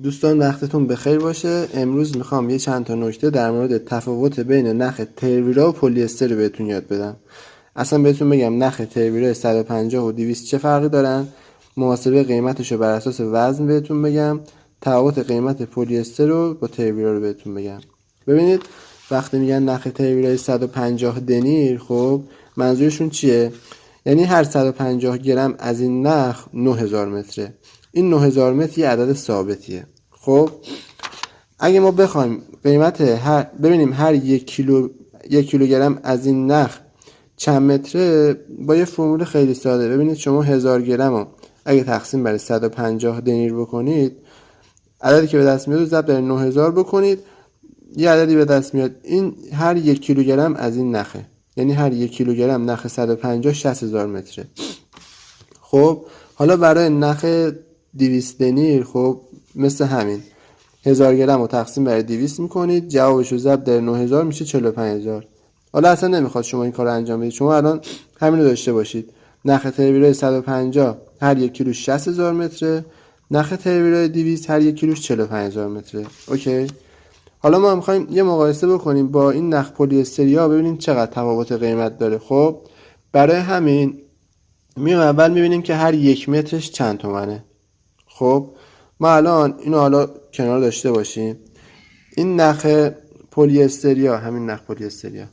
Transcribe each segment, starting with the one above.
دوستان وقتتون بخیر باشه. امروز میخوام یه چند تا نکته در مورد تفاوت بین نخ ترویرا و پلی استر رو بهتون یاد بدم. اصلا بهتون بگم نخ ترویرا 150 و 200 چه فرقی دارن، محاسبه قیمتش رو بر اساس وزن بهتون بگم، تفاوت قیمت پلی استر رو با ترویرا رو بهتون بگم. ببینید وقتی میگن نخ ترویرا 150 دنیر، خب منظورشون چیه؟ یعنی هر 150 گرم از این نخ 9000 متره. این 9000 متر یه عدد ثابتیه. خب اگه ما بخوایم قیمت ببینیم هر یک کیلوگرم از این نخ چند متره، با یه فرمول خیلی ساده. ببینید شما 1000 گرم رو اگه تقسیم بر 150 دنیر بکنید، عددی که به دست میاد رو ضرب در 9000 بکنید، یه عددی به دست میاد. این هر یک کیلوگرم از این نخه، یعنی هر یک کیلوگرم نخ 150 60000 متره. خب حالا برای نخ 200 دنیر، خب مثل همین 1000 گرم رو تقسیم بر 200 میکنید، جوابش رو ضرب در 9000 میشه 45000. حالا اصلا نمیخواد شما این کار رو انجام بدید، شما الان همین رو داشته باشید. نخ ترویرای 150 هر یک کیلو 60000 متره، نخ ترویرای 200 هر یک کیلوش 45000 متره. اوکی. حالا ما میخوایم یه مقایسه بکنیم با این نخ پلی استریا، ببینیم چقدر تفاوت قیمت داره. خب برای همین میام اول میبینیم که هر یک مترش چند تومنه. خب ما الان اینو حالا کنار داشته باشیم. این نخ پلی استریا، همین نخ پلی استریا،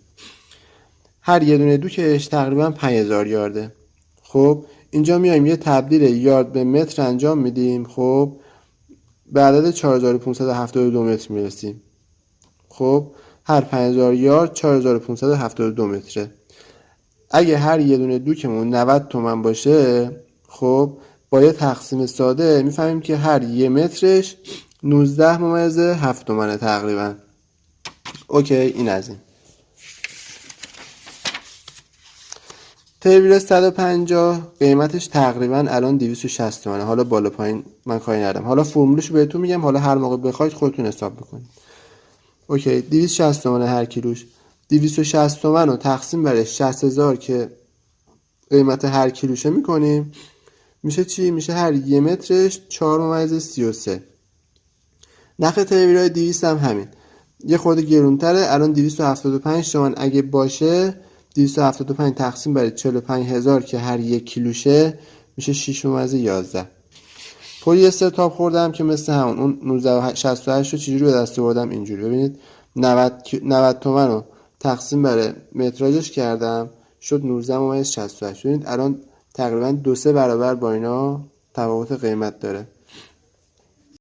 هر یه دونه دوکش تقریبا 5000 یارده. خب اینجا میایم یه تبدیل یارد به متر انجام میدیم. خب به عدد 4572 متر میرسیم. خب هر 5000 یارد 4572 متره. اگه هر یه دونه دوکمون 90 تومن باشه، خب با یه تقسیم ساده میفهمیم که هر یه مترش 19.7 تومنه تقریبا. اوکی. این از این. ترویرا 150 قیمتش تقریبا الان 260 تومنه. حالا بالا پایین من کاری ندارم، حالا فرمولشو بهتون میگم، حالا هر موقع بخواید خودتون حساب بکنید. اوکی. 260 تومنه هر کیلوش. 260 تومن رو تقسیم بر 60000 که قیمت هر کیلوشه میکنیم، میشه چی؟ میشه هر یه مترش 4.33. نخ ترویرای 200 هم همین، یه خورده گرونتره، الان 275 تومن اگه باشه. 275 تقسیم بر 45000 که هر یک کیلوشه میشه 6.11. پلی استر تاپ خوردم که مثل همون اون 1968 رو چجوری به دست آوردم؟ اینجوری. ببینید 90 تومن رو تقسیم بر متراژش کردم، شد 19.68. ببینید الان تقریبا 2-3 برابر با اینا تفاوت قیمت داره.